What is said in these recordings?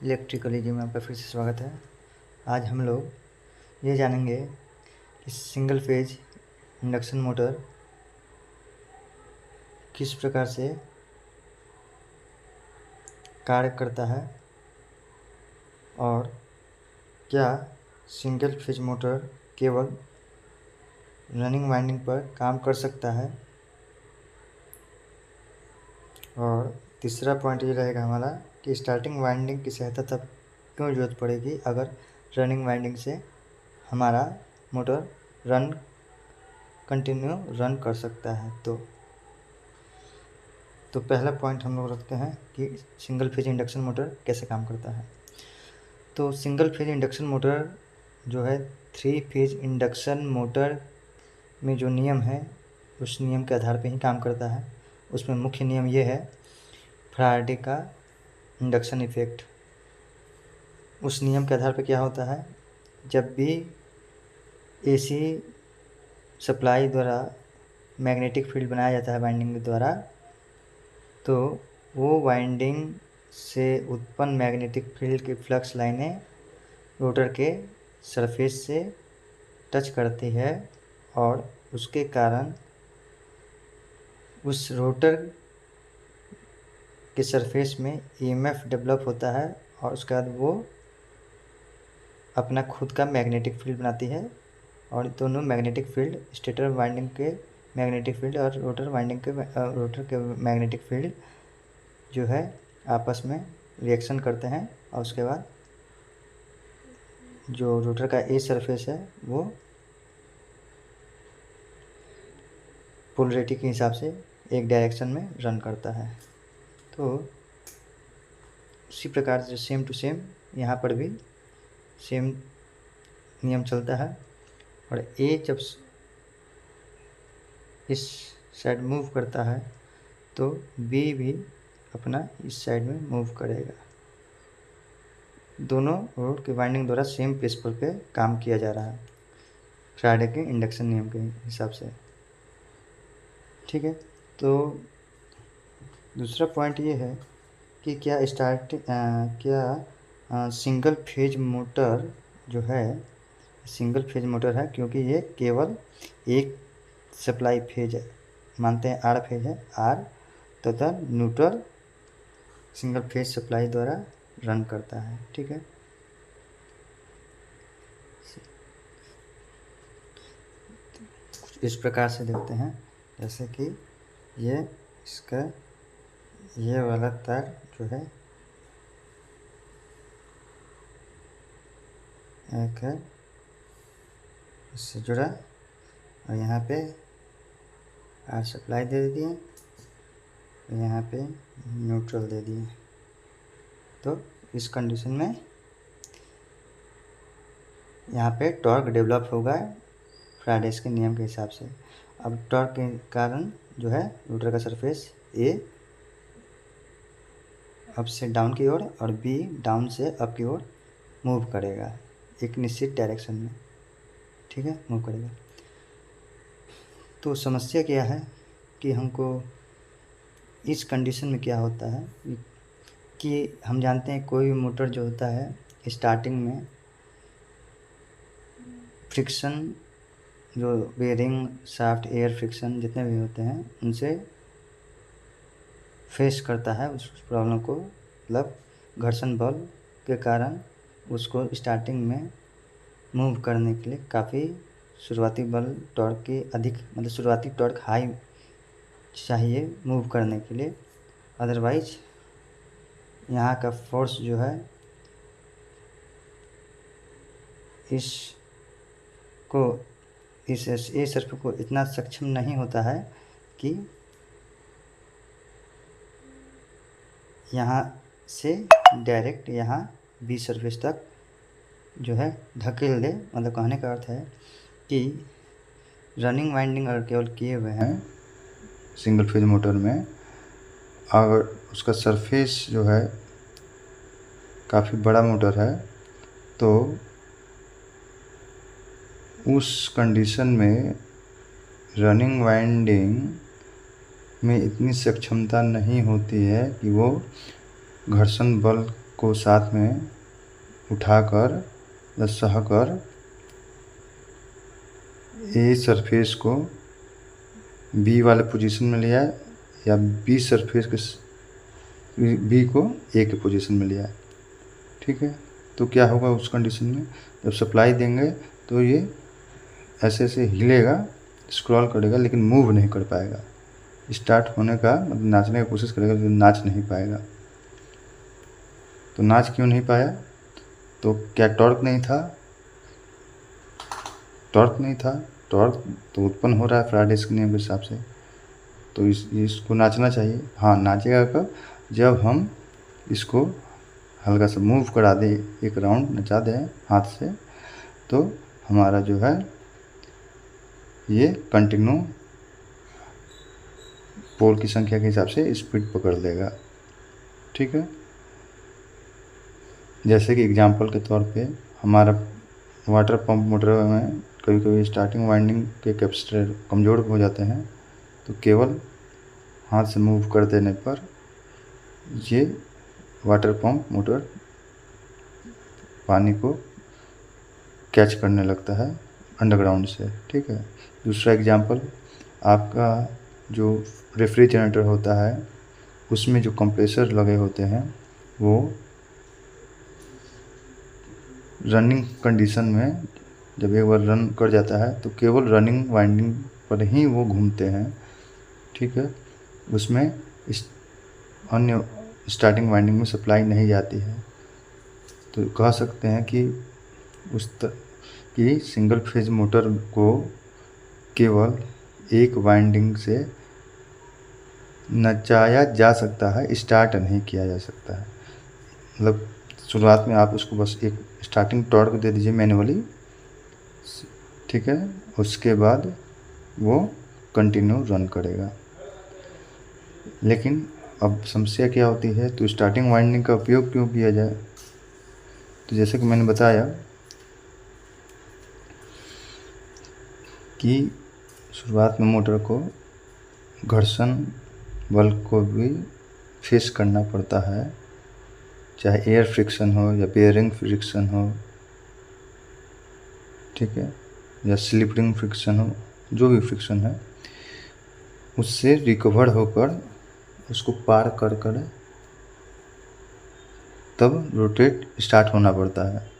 Electrical easy में आपका फिर से स्वागत है। आज हम लोग ये जानेंगे कि सिंगल फेज इंडक्शन मोटर किस प्रकार से कार्य करता है और क्या सिंगल फेज मोटर केवल रनिंग वाइंडिंग पर काम कर सकता है। और तीसरा पॉइंट ये रहेगा हमारा कि स्टार्टिंग वाइंडिंग की सहायता तब क्यों ज़रूरत पड़ेगी अगर रनिंग वाइंडिंग से हमारा मोटर कंटिन्यू रन कर सकता है। तो पहला पॉइंट हम लोग रखते हैं कि सिंगल फेज इंडक्शन मोटर कैसे काम करता है। तो सिंगल फेज इंडक्शन मोटर जो है 3 फेज इंडक्शन मोटर में जो नियम है उस नियम के आधार पर ही काम करता है। उसमें मुख्य नियम ये है फैराडे का इंडक्शन इफेक्ट। उस नियम के आधार पर क्या होता है, जब भी एसी सप्लाई द्वारा मैग्नेटिक फील्ड बनाया जाता है वाइंडिंग के द्वारा, तो वो वाइंडिंग से उत्पन्न मैग्नेटिक फील्ड की फ्लक्स लाइनें रोटर के सरफेस से टच करती है और उसके कारण उस रोटर के सरफेस में ईएमएफ डेवलप होता है और उसके बाद वो अपना खुद का मैग्नेटिक फील्ड बनाती है और दोनों मैग्नेटिक फील्ड स्टेटर वाइंडिंग के मैग्नेटिक फील्ड और रोटर के मैग्नेटिक फील्ड जो है आपस में रिएक्शन करते हैं और उसके बाद जो रोटर का ए सरफेस है वो पोलरिटी के हिसाब से एक डायरेक्शन में रन करता है। तो उसी प्रकार से सेम टू सेम यहाँ पर भी सेम नियम चलता है और ए जब इस साइड मूव करता है तो बी भी अपना इस साइड में मूव करेगा। दोनों रोड के वाइंडिंग द्वारा सेम प्रिंसिपल पे काम किया जा रहा है फैराडे के इंडक्शन नियम के हिसाब से। ठीक है, तो दूसरा पॉइंट ये है कि क्या सिंगल फेज मोटर जो है सिंगल फेज मोटर है, क्योंकि ये केवल एक सप्लाई फेज है, मानते हैं आर फेज है, आर तथा न्यूट्रल सिंगल फेज सप्लाई द्वारा रन करता है। ठीक है, इस प्रकार से देखते हैं, जैसे कि ये इसका ये वाला तार जो है एक है इससे जुड़ा और यहाँ पे आर सप्लाई दे दिए, यहाँ पे न्यूट्रल दे दिए। तो इस कंडीशन में यहाँ पे टॉर्क डेवलप होगा फैराडे के नियम के हिसाब से। अब टॉर्क के कारण जो है रोटर का सरफेस ए अप से डाउन की ओर और बी डाउन से अप की ओर मूव करेगा एक निश्चित डायरेक्शन में। ठीक है, मूव करेगा। तो समस्या क्या है कि हमको इस कंडीशन में क्या होता है कि हम जानते हैं कोई भी मोटर जो होता है स्टार्टिंग में फ्रिक्शन, जो बेयरिंग शाफ्ट एयर फ्रिक्शन जितने भी होते हैं उनसे फेस करता है उस प्रॉब्लम को, मतलब घर्षण बल के कारण उसको स्टार्टिंग में मूव करने के लिए काफ़ी शुरुआती बल टॉर्क की अधिक, मतलब शुरुआती टॉर्क हाई चाहिए मूव करने के लिए। अदरवाइज यहाँ का फोर्स जो है इस ए सर्फ को इतना सक्षम नहीं होता है कि यहाँ से डायरेक्ट यहाँ बी सरफेस तक जो है धकेल दे। मतलब कहने का अर्थ है कि रनिंग वाइंडिंग अगर केवल किए हुए हैं सिंगल फेज मोटर में, अगर उसका सरफेस जो है काफ़ी बड़ा मोटर है तो उस कंडीशन में रनिंग वाइंडिंग में इतनी सक्षमता नहीं होती है कि वो घर्षण बल को साथ में उठाकर या सहकर ए सरफेस को बी वाले पोजीशन में लिया या बी सरफेस के बी को ए के पोजीशन में लिया। ठीक है, तो क्या होगा उस कंडीशन में, जब सप्लाई देंगे तो ये ऐसे ऐसे हिलेगा, स्क्रॉल करेगा, लेकिन मूव नहीं कर पाएगा। स्टार्ट होने का मतलब नाचने की कोशिश करेगा लेकिन नाच नहीं पाएगा। तो नाच क्यों नहीं पाया? तो क्या टॉर्क नहीं था? टॉर्क नहीं था। टॉर्क तो उत्पन्न हो रहा है फैराडे के नियम के हिसाब से, तो इसको नाचना चाहिए। हाँ, नाचेगा कब? जब हम इसको हल्का सा मूव करा दें, एक राउंड नचा दें हाथ से, तो हमारा जो है ये कंटिन्यू पोल की संख्या के हिसाब से स्पीड पकड़ लेगा। ठीक है, जैसे कि एग्जांपल के तौर पे हमारा वाटर पंप मोटर में कभी कभी स्टार्टिंग वाइंडिंग के कैपेसिटर कमज़ोर हो जाते हैं, तो केवल हाथ से मूव कर देने पर ये वाटर पंप मोटर पानी को कैच करने लगता है अंडरग्राउंड से। ठीक है, दूसरा एग्जांपल, आपका जो रेफ्रिजरेटर होता है उसमें जो कंप्रेसर लगे होते हैं वो रनिंग कंडीशन में जब एक बार रन कर जाता है तो केवल रनिंग वाइंडिंग पर ही वो घूमते हैं। ठीक है, उसमें अन्य स्टार्टिंग वाइंडिंग में सप्लाई नहीं जाती है। तो कह सकते हैं कि कि सिंगल फेज मोटर को केवल एक वाइंडिंग से नचाया जा सकता है, स्टार्ट नहीं किया जा सकता है। मतलब शुरुआत में आप उसको बस एक स्टार्टिंग टॉर्क दे दीजिए मैन्युअली, ठीक है, उसके बाद वो कंटिन्यू रन करेगा। लेकिन अब समस्या क्या होती है, तो स्टार्टिंग वाइंडिंग का उपयोग क्यों किया जाए? तो जैसे कि मैंने बताया कि शुरुआत में मोटर को घर्षण बल को भी फेस करना पड़ता है, चाहे एयर फ्रिक्शन हो या बेयरिंग फ्रिक्शन हो, ठीक है, या स्लिप फ्रिक्शन हो, जो भी फ्रिक्शन है उससे रिकवर होकर उसको पार कर कर तब रोटेट स्टार्ट होना पड़ता है,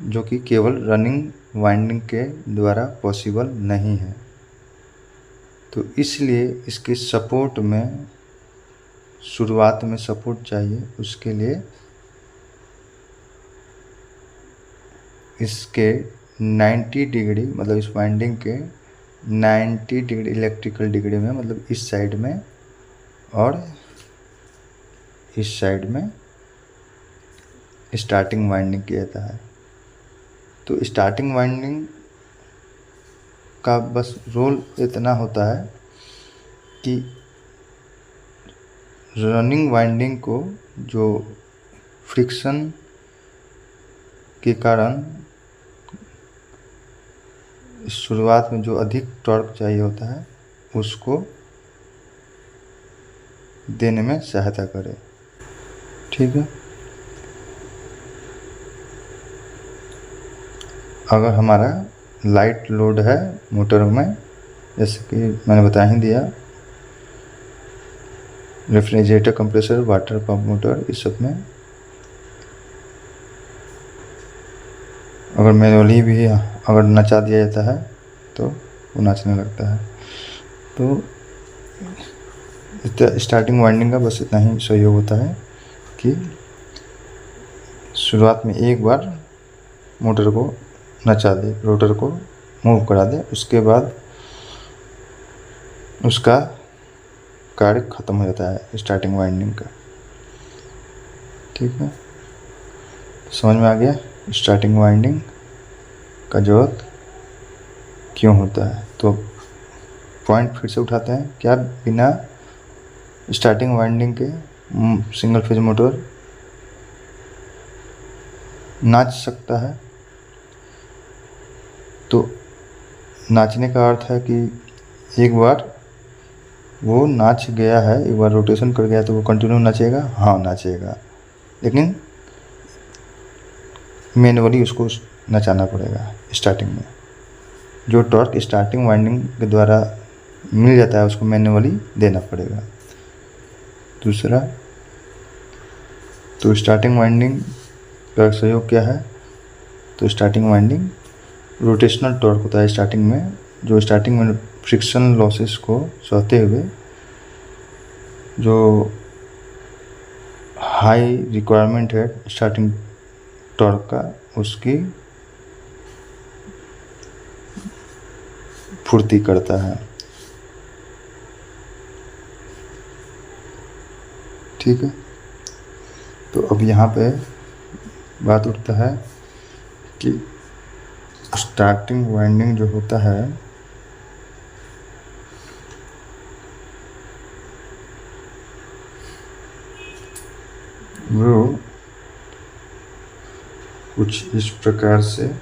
जो कि केवल रनिंग वाइंडिंग के द्वारा पॉसिबल नहीं है। तो इसलिए इसके सपोर्ट में शुरुआत में सपोर्ट चाहिए, उसके लिए इसके 90 डिग्री मतलब इस वाइंडिंग के 90 डिग्री इलेक्ट्रिकल डिग्री में, मतलब इस साइड में और इस साइड में स्टार्टिंग वाइंडिंग किया जाता है। तो स्टार्टिंग वाइंडिंग का बस रोल इतना होता है कि रनिंग वाइंडिंग को जो फ्रिक्शन के कारण शुरुआत में जो अधिक टॉर्क चाहिए होता है उसको देने में सहायता करे। ठीक है, अगर हमारा लाइट लोड है मोटर में, जैसे कि मैंने बता ही दिया, refrigerator, compressor, water pump motor, इस सब में अगर मैनुअली भी अगर नचा दिया जाता है तो वो नाचने लगता है। तो स्टार्टिंग वाइंडिंग का बस इतना ही सहयोग होता है कि शुरुआत में एक बार मोटर को नचा दे, रोटर को मूव करा दे, उसके बाद उसका कार्य ख़त्म हो जाता है स्टार्टिंग वाइंडिंग का। ठीक है, समझ में आ गया स्टार्टिंग वाइंडिंग का जरूरत क्यों होता है। तो पॉइंट फिर से उठाते हैं, क्या बिना स्टार्टिंग वाइंडिंग के सिंगल फेज मोटर नाच सकता है? तो नाचने का अर्थ है कि एक बार वो नाच गया है, एक बार रोटेशन कर गया तो वो कंटिन्यू नाचेगा? हाँ नाचेगा, लेकिन मैनुअली उसको नचाना पड़ेगा स्टार्टिंग में। जो टॉर्क स्टार्टिंग वाइंडिंग के द्वारा मिल जाता है उसको मैनुअली देना पड़ेगा। दूसरा, तो स्टार्टिंग वाइंडिंग का सहयोग क्या है? तो स्टार्टिंग वाइंडिंग रोटेशनल टॉर्क होता है स्टार्टिंग में, जो स्टार्टिंग में फ्रिक्शन लॉसेस को सहते हुए जो हाई रिक्वायरमेंट है स्टार्टिंग टॉर्क का, उसकी पूर्ति करता है। ठीक है, तो अब यहाँ पे बात उठता है कि स्टार्टिंग वाइंडिंग जो होता है वो कुछ इस प्रकार से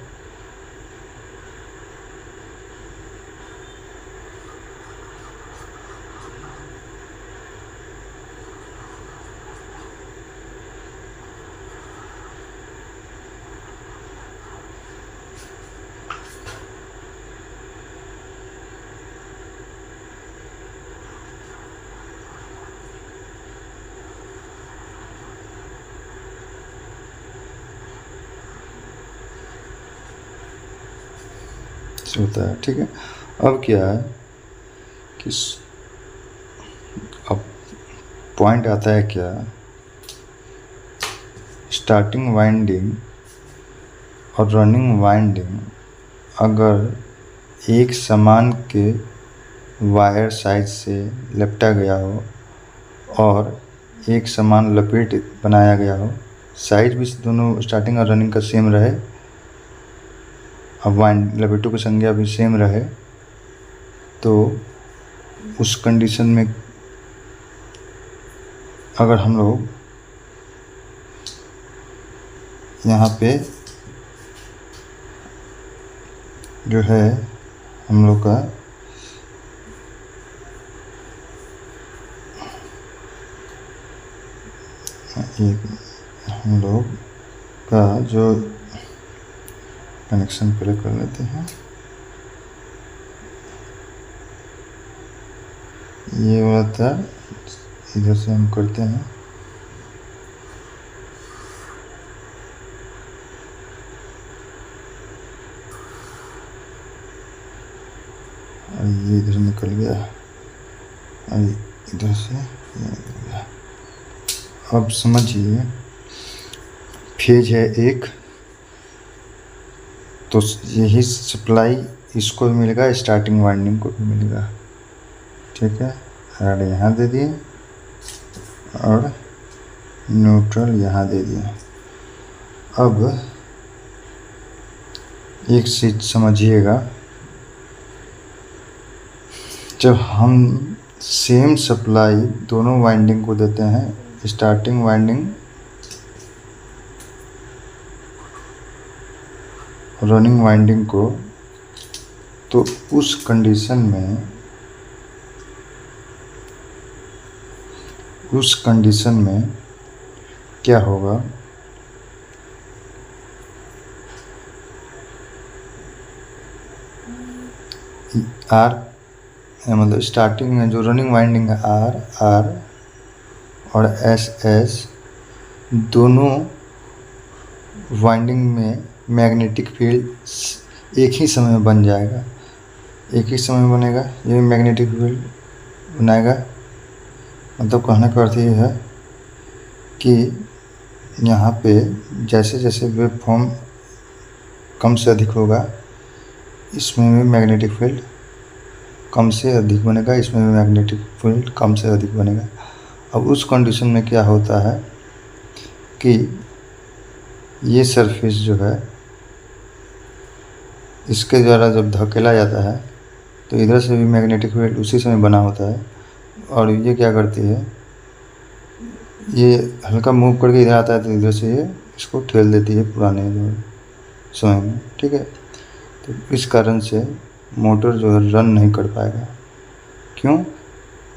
होता है। ठीक है, अब क्या है कि अब पॉइंट आता है क्या, स्टार्टिंग वाइंडिंग और रनिंग वाइंडिंग अगर एक समान के वायर साइज से लपटा गया हो और एक समान लपेट बनाया गया हो, साइज भी दोनों स्टार्टिंग और रनिंग का सेम रहे, अब वाइंड लपेटों की संख्या भी सेम रहे, तो उस कंडीशन में अगर हम लोग यहाँ पे जो है हम लोग का हम लोग का जो कनेक्शन पहले कर लेते हैं, ये वाला था, इधर से हम करते हैं, और ये इधर निकल गया, और इधर से ये निकल गया। अब समझिए, फेज है एक, तो यही सप्लाई इसको भी मिलेगा, स्टार्टिंग वाइंडिंग को भी मिलेगा। ठीक है, ऐड यहाँ दे दिए और न्यूट्रल यहाँ दे दिए। अब एक चीज समझिएगा, जब हम सेम सप्लाई दोनों वाइंडिंग को देते हैं, स्टार्टिंग वाइंडिंग रनिंग वाइंडिंग को, तो उस कंडीशन में क्या होगा, आर मतलब स्टार्टिंग में जो रनिंग वाइंडिंग है आर और एस दोनों वाइंडिंग में मैग्नेटिक फील्ड एक ही समय में बन जाएगा, एक ही समय में बनेगा, ये मैग्नेटिक फील्ड बनाएगा। मतलब कहने का अर्थ ये है कि यहाँ पे जैसे जैसे वेव फॉर्म कम से अधिक होगा, इसमें भी मैग्नेटिक फील्ड कम से अधिक बनेगा, इसमें भी मैग्नेटिक फील्ड कम से अधिक बनेगा। अब उस कंडीशन में क्या होता है कि ये सरफेस जो है इसके द्वारा जब धकेला जाता है तो इधर से भी मैग्नेटिक फील्ड उसी समय बना होता है, और ये क्या करती है, ये हल्का मूव करके इधर आता है तो इधर से ये इसको ठेल देती है पुराने जो समय में। ठीक है, तो इस कारण से मोटर जो है रन नहीं कर पाएगा। क्यों?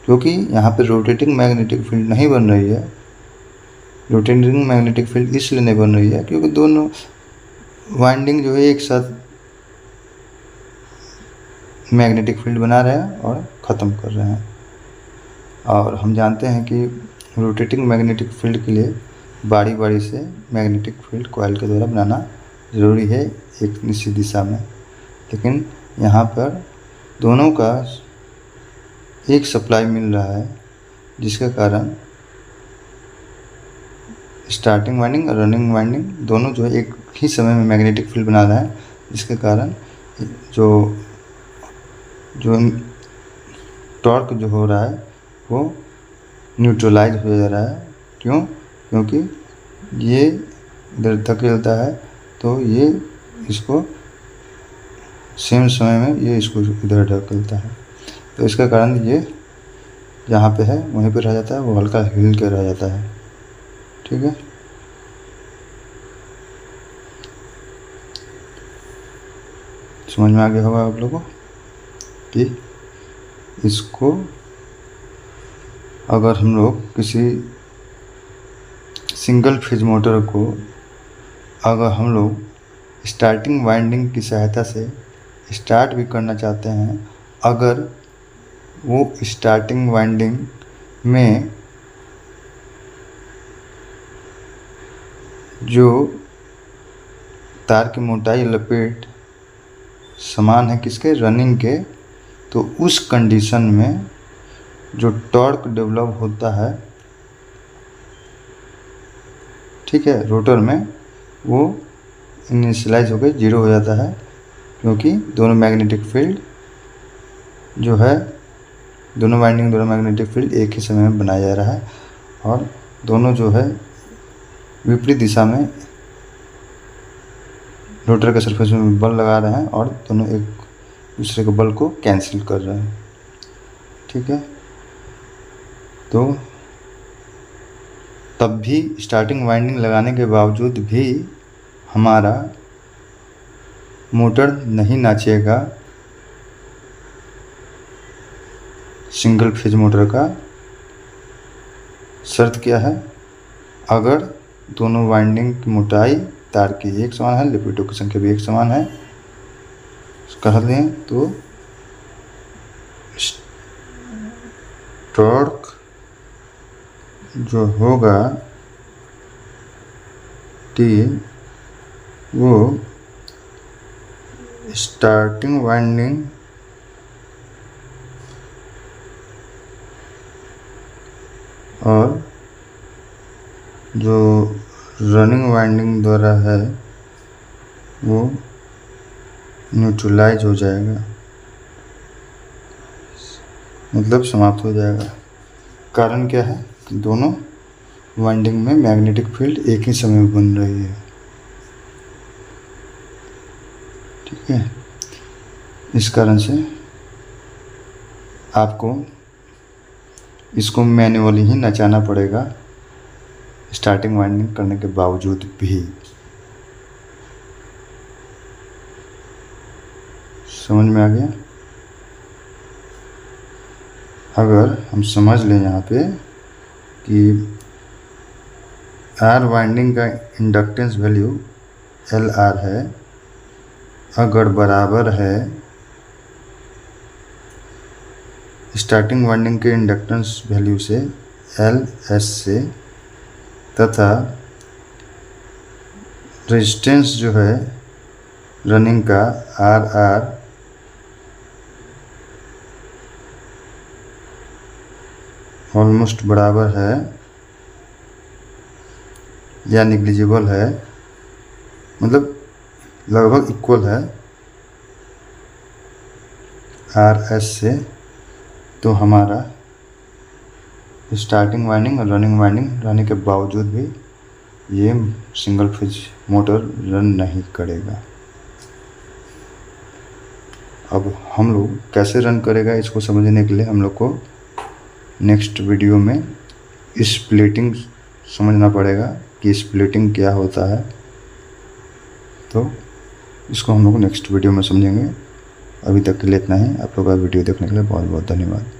क्योंकि यहाँ पे रोटेटिंग मैग्नेटिक फील्ड नहीं बन रही है। रोटेटिंग मैग्नेटिक फील्ड इसलिए नहीं बन रही है क्योंकि दोनों वाइंडिंग जो है एक साथ मैग्नेटिक फील्ड बना रहे हैं और ख़त्म कर रहे हैं। और हम जानते हैं कि रोटेटिंग मैग्नेटिक फील्ड के लिए बारी बारी से मैग्नेटिक फील्ड कॉइल के द्वारा बनाना ज़रूरी है एक निश्चित दिशा में। लेकिन यहाँ पर दोनों का एक सप्लाई मिल रहा है, जिसके कारण स्टार्टिंग वाइंडिंग और रनिंग वाइंडिंग दोनों जो है एक ही समय में मैग्नेटिक फील्ड बना रहे हैं, जिसके कारण जो टॉर्क जो हो रहा है वो न्यूट्रलाइज हो जा रहा है। क्यों? क्योंकि ये इधर धकेलता है तो ये इसको सेम समय में ये इसको इधर धकेलता है, तो इसका कारण ये जहाँ पे है वहीं पे रह जाता है, वो हल्का हिल के रह जाता है। ठीक है, समझ में आ गया होगा आप लोगों को कि इसको अगर हम लोग किसी सिंगल फेज मोटर को अगर हम लोग स्टार्टिंग वाइंडिंग की सहायता से स्टार्ट भी करना चाहते हैं, अगर वो स्टार्टिंग वाइंडिंग में जो तार की मोटाई लपेट समान है किसके, रनिंग के, तो उस कंडीशन में जो टॉर्क डेवलप होता है, ठीक है, रोटर में, वो इनिशियलाइज होकर 0 हो जाता है, क्योंकि दोनों मैग्नेटिक फील्ड जो है, दोनों वाइंडिंग दोनों मैग्नेटिक फील्ड एक ही समय में बनाया जा रहा है और दोनों जो है विपरीत दिशा में रोटर के सरफेस में बल लगा रहे हैं और दोनों एक दूसरे के बल को कैंसिल कर रहे हैं। ठीक है, तो तब भी स्टार्टिंग वाइंडिंग लगाने के बावजूद भी हमारा मोटर नहीं नाचेगा। सिंगल फेज मोटर का शर्त क्या है? अगर दोनों वाइंडिंग की मोटाई तार की एक समान है, लिपिडों की संख्या भी एक समान है, कह दें तो टॉर्क जो होगा T वो स्टार्टिंग वाइंडिंग और जो रनिंग वाइंडिंग द्वारा है वो न्यूट्रलाइज हो जाएगा, मतलब समाप्त हो जाएगा। कारण क्या है कि दोनों वाइंडिंग में मैग्नेटिक फील्ड एक ही समय में बन रही है। ठीक है, इस कारण से आपको इसको मैन्युअली ही नचाना पड़ेगा स्टार्टिंग वाइंडिंग करने के बावजूद भी। समझ में आ गया? अगर हम समझ लें यहाँ पे कि R वाइंडिंग का इंडक्टेंस वैल्यू LR है, अगर बराबर है स्टार्टिंग वाइंडिंग के इंडक्टेंस वैल्यू से LS से, तथा रेजिस्टेंस जो है रनिंग का RR ऑलमोस्ट बराबर है या निग्लिजिबल है, मतलब लगभग इक्वल है RS से, तो हमारा स्टार्टिंग वाइंडिंग और रनिंग वाइंडिंग रहने के बावजूद भी ये सिंगल फेज मोटर रन नहीं करेगा। अब हम लोग कैसे रन करेगा इसको समझने के लिए हम लोग को नेक्स्ट वीडियो में स्प्लिटिंग समझना पड़ेगा कि स्प्लिटिंग क्या होता है, तो इसको हम लोग नेक्स्ट वीडियो में समझेंगे। अभी तक के लिए इतना ही। आप लोग का वीडियो देखने के लिए बहुत बहुत धन्यवाद।